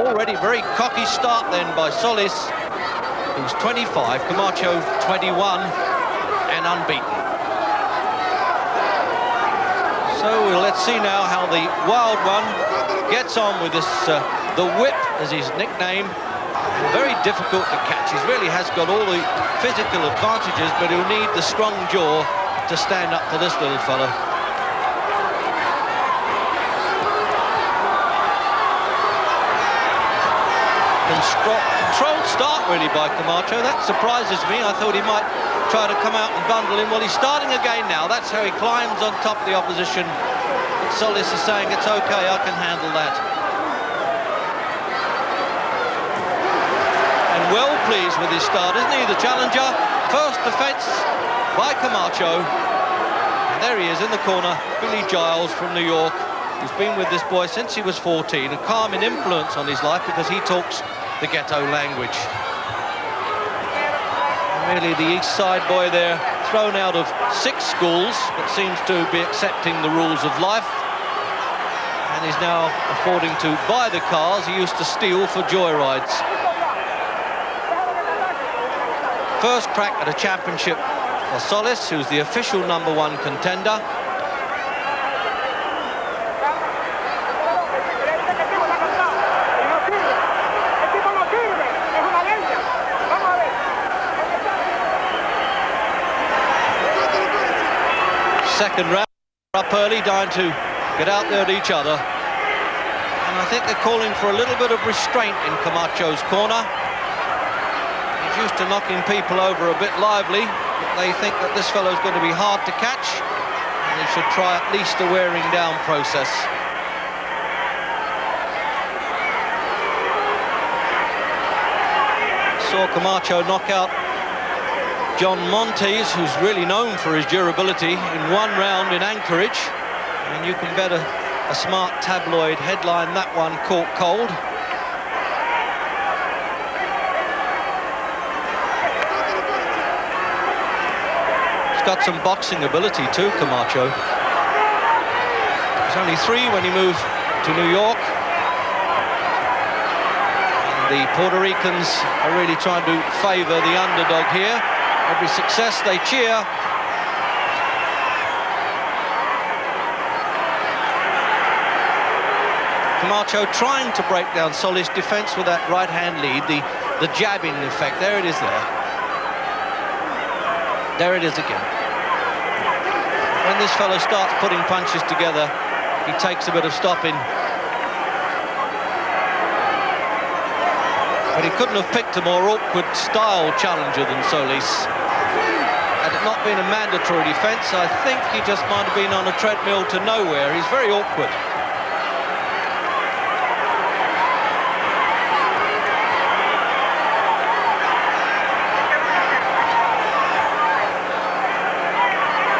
already very cocky start then by Solis, who's 25, Camacho 21 and unbeaten. So let's see now how the Wild One gets on with this, the Whip is his nickname. Very difficult to catch. He really has got all the physical advantages, but he'll need the strong jaw to stand up to this little fella. Controlled start really by Camacho. That surprises me. I thought he might try to come out and bundle him. Well, he's starting again now. That's how he climbs on top of the opposition. But Solis is saying it's okay, I can handle that. And well pleased with his start, isn't he, the challenger? First defence by Camacho. And there he is in the corner, Billy Giles from New York, who's been with this boy since he was 14, a calming influence on his life because he talks the ghetto language. Really the East Side boy there, thrown out of 6 schools, but seems to be accepting the rules of life. And he's now affording to buy the cars he used to steal for joyrides. First crack at a championship for Solis, who's the official #1 contender. Second round, up early, dying to get out there at each other. And I think they're calling for a little bit of restraint in Camacho's corner. He's used to knocking people over a bit lively, but they think that this fellow's going to be hard to catch, and he should try at least a wearing down process. Saw Camacho knock out John Montes, who's really known for his durability, in 1 round in Anchorage. And you can bet a smart tabloid headline that one caught cold. He's got some boxing ability too, Camacho. He was only 3 when he moved to New York. And the Puerto Ricans are really trying to favour the underdog here. Every success they cheer. Camacho trying to break down Solis' defence with that right-hand lead, the jabbing effect. There it is there. There it is again. When this fellow starts putting punches together, he takes a bit of stopping. But he couldn't have picked a more awkward style challenger than Solis. Had it not been a mandatory defence, I think he just might have been on a treadmill to nowhere. He's very awkward.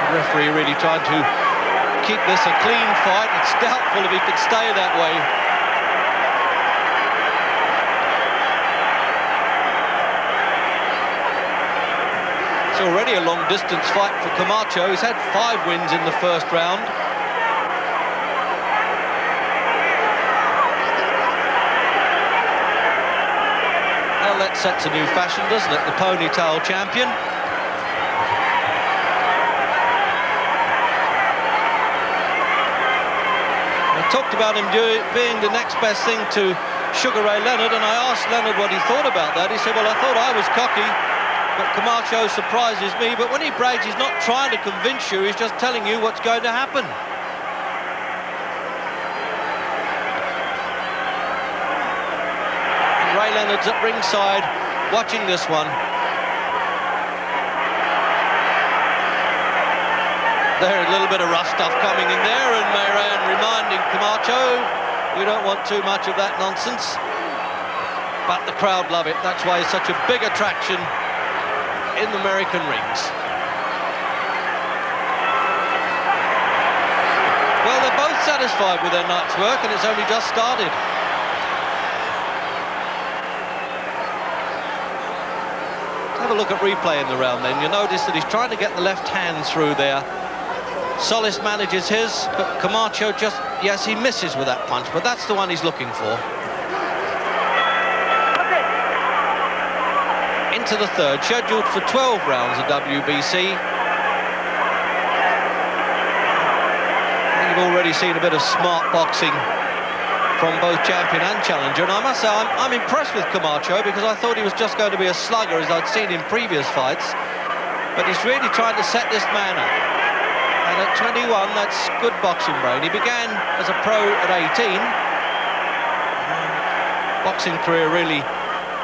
The referee really tried to keep this a clean fight. It's doubtful if he could stay that way. It's already a long-distance fight for Camacho. He's had 5 wins in the first round. Well, that sets a new fashion, doesn't it? The ponytail champion. I talked about him being the next best thing to Sugar Ray Leonard, and I asked Leonard what he thought about that. He said, well, I thought I was cocky, but Camacho surprises me. But when he brags, he's not trying to convince you, he's just telling you what's going to happen. And Ray Leonard's at ringside watching this one. There, a little bit of rough stuff coming in there, and Mayran reminding Camacho, you don't want too much of that nonsense. But the crowd love it. That's why it's such a big attraction in the American rings. Well, they're both satisfied with their night's work, and it's only just started. Have a look at replay in the round then. You'll notice that he's trying to get the left hand through there. Solis manages his, but Camacho just, yes, he misses with that punch, but that's the one he's looking for. into the third, scheduled for 12 rounds of WBC. You've already seen a bit of smart boxing from both champion and challenger, and I must say I'm impressed with Camacho, because I thought he was just going to be a slugger, as I'd seen in previous fights, but he's really trying to set this man up. And at 21, that's good boxing brain. He began as a pro at 18. Boxing career really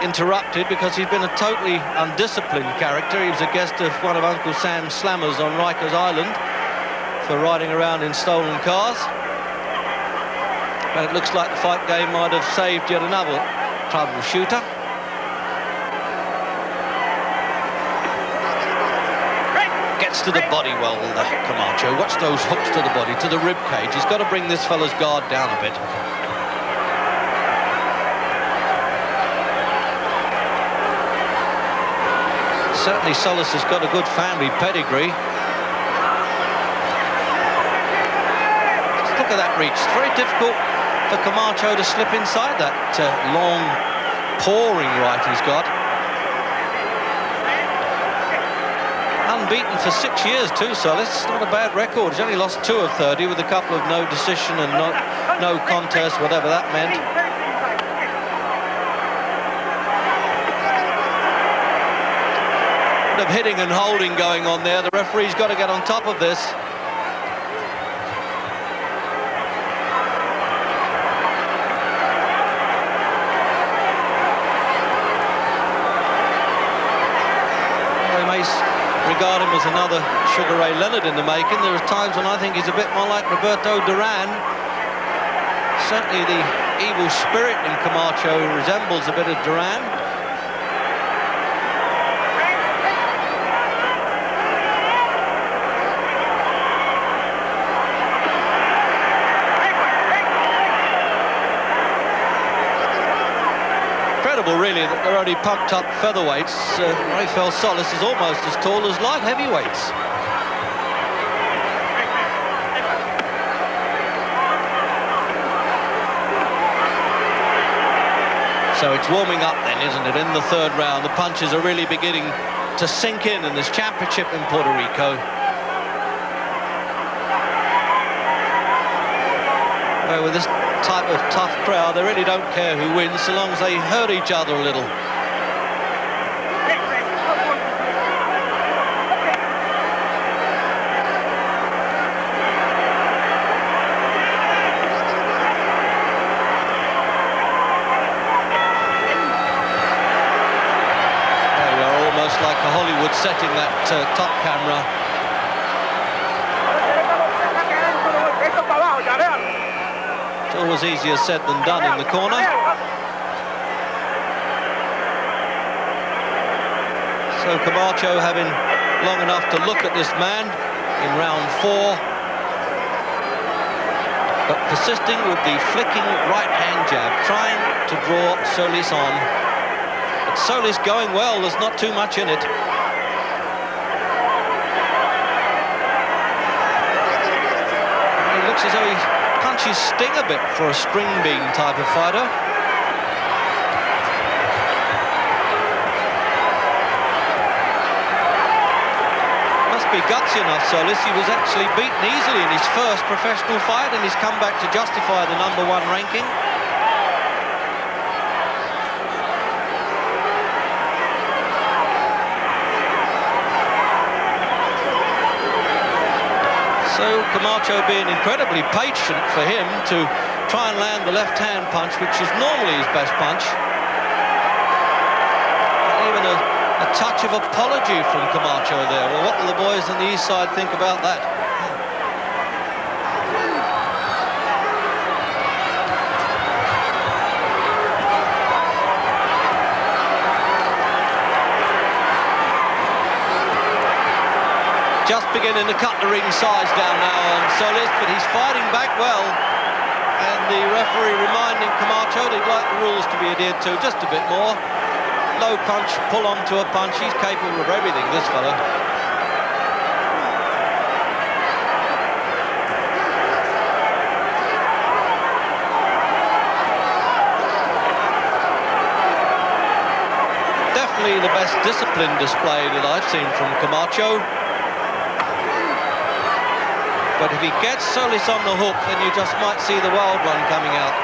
interrupted because he's been a totally undisciplined character. He was a guest of one of Uncle Sam's slammers on Rikers Island for riding around in stolen cars. And it looks like the fight game might have saved yet another troubleshooter. Gets to the body well, Camacho. Watch those hooks to the body, to the rib cage. He's got to bring this fella's guard down a bit. Certainly Solis has got a good family pedigree. Just look at that reach. It's very difficult for Camacho to slip inside that long, pouring right he's got. Unbeaten for 6 years too, Solis. It's not a bad record. He's only lost 2 of 30 with a couple of no decision and no contest, whatever that meant. Bit of hitting and holding going on there. The referee's got to get on top of this. Regard him as another Sugar Ray Leonard in the making. There are times when I think he's a bit more like Roberto Duran. Certainly the evil spirit in Camacho resembles a bit of Duran. Really, that they're only pumped up featherweights. Rafiel Solis is almost as tall as light heavyweights. So it's warming up then, isn't it, in the third round. The punches are really beginning to sink in this championship in Puerto Rico. Well, with this type of tough crowd, they really don't care who wins so long as they hurt each other a little. There we are, almost like a Hollywood setting, that top camera. Always easier said than done in the corner. So Camacho having long enough to look at this man in round 4, but persisting with the flicking right-hand jab, trying to draw Solis on. But Solis going well, there's not too much in it. It looks as though he punches sting a bit for a string bean type of fighter. Must be gutsy enough, Solis. He was actually beaten easily in his first professional fight, and he's come back to justify the #1 ranking. So Camacho being incredibly patient for him to try and land the left-hand punch, which is normally his best punch. Even a touch of apology from Camacho there. Well, what will the boys on the east side think about that? Just beginning to cut the ring size down now on Solis, but he's fighting back well. And the referee reminding Camacho they'd like the rules to be adhered to just a bit more. Low punch, pull on to a punch. He's capable of everything, this fella. certainly the best discipline display that I've seen from Camacho. But if he gets Solis on the hook, then you just might see the wild one coming out.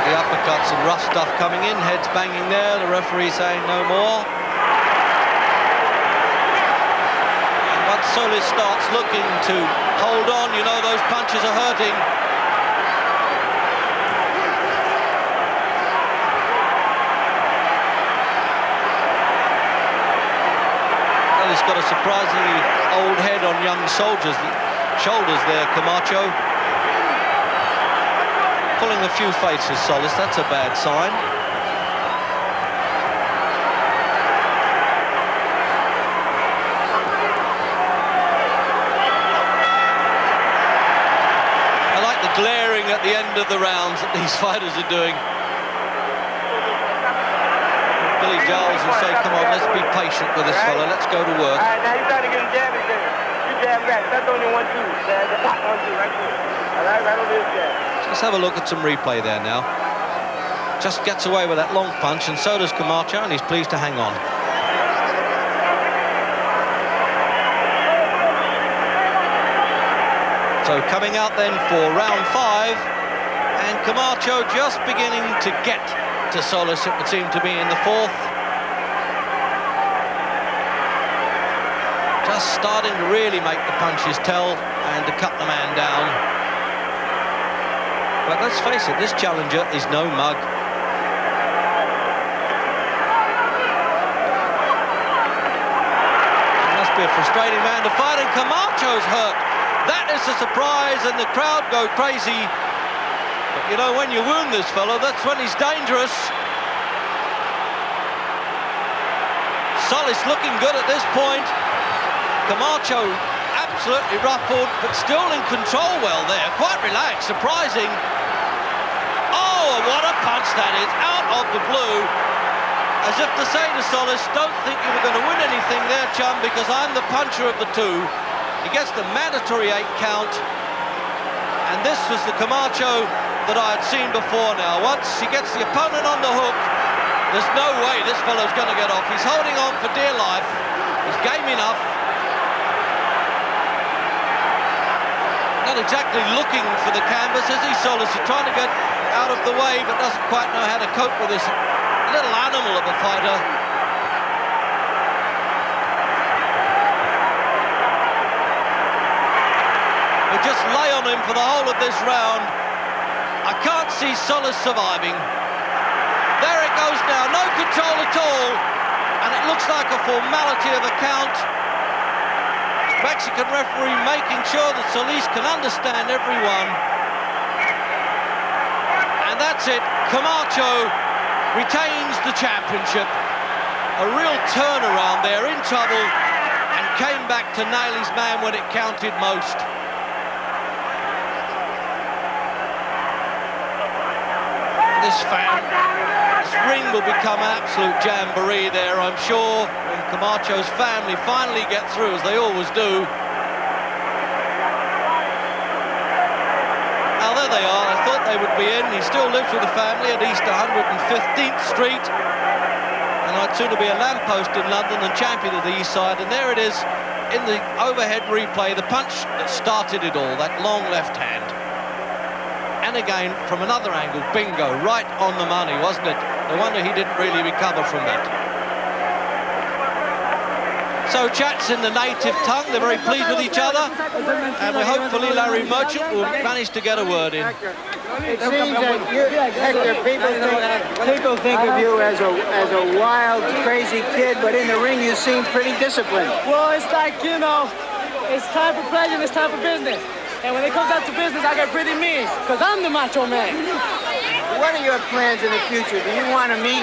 The uppercuts and rough stuff coming in, heads banging there, the referee saying no more. And once Solis starts looking to hold on, you know those punches are hurting. Well, he's got a surprisingly old head on young shoulders there, Camacho. Pulling a few faces, Solis, that's a bad sign. I like the glaring at the end of the rounds that these fighters are doing. Billy Giles will say, come on, let's be patient with this fella, let's go to work. All right, now you trying to get him jabbing there. You jab back, that's only 1-2. Jab, 1-2, right there. All right, right over this jab. Let's have a look at some replay there now. Just gets away with that long punch, and so does Camacho, and he's pleased to hang on. So coming out then for round 5, and Camacho just beginning to get to Solis, it would seem to be, in the 4th. Just starting to really make the punches tell and to cut the man down. But let's face it, this challenger is no mug. It must be a frustrating man to fight, and Camacho's hurt. That is a surprise, and the crowd go crazy. But you know, when you wound this fellow, that's when he's dangerous. Solis looking good at this point. Camacho absolutely ruffled, but still in control well there. Quite relaxed, surprising. Oh, what a punch that is, out of the blue. As if to say to Solis, don't think you were going to win anything there, chum, because I'm the puncher of the two. He gets the mandatory 8 count. And this was the Camacho that I had seen before now. Once he gets the opponent on the hook, there's no way this fellow's going to get off. He's holding on for dear life. He's game enough. Not exactly looking for the canvas, is he, Solis? He's trying to get out of the way, but doesn't quite know how to cope with this little animal of a fighter. We just lay on him for the whole of this round. I can't see Solis surviving. There it goes now, no control at all, and it looks like a formality of a count. Mexican referee making sure that Solis can understand everyone. And that's it. Camacho retains the championship. A real turnaround there, in trouble, and came back to nail his man when it counted most. This ring will become an absolute jamboree there, I'm sure, when Camacho's family finally get through, as they always do. Now there they are, I thought they would be in. He still lives with the family at East 115th Street, and I'd sooner be a lamppost in London than champion of the East Side. And there it is in the overhead replay, the punch that started it all, that long left hand. And again, from another angle, bingo, right on the money, wasn't it? No wonder he didn't really recover from that. So chats in the native tongue, they're very pleased with each other, and hopefully Larry Merchant will manage to get a word in. It seems that you, Hector, people think of you as a wild, crazy kid, but in the ring you seem pretty disciplined. Well, it's like, you know, it's time for pleasure and it's time for business. And when it comes out to business, I get pretty mean, because I'm the macho man. What are your plans in the future? Do you want to meet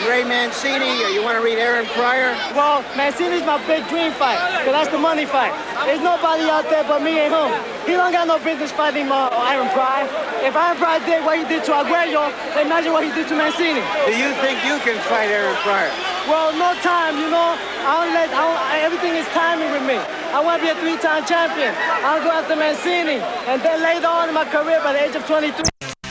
Ray Mancini, or you want to read Aaron Pryor? Well, Mancini's my big dream fight, because that's the money fight. There's nobody out there but me and him. He don't got no business fighting Aaron Pryor. If Aaron Pryor did what he did to Aguero, then imagine what he did to Mancini. Do you think you can fight Aaron Pryor? Well, no time, you know. Everything is timing with me. I want to be a 3-time champion. I'll go after Mancini. And then later on in my career, by the age of 23,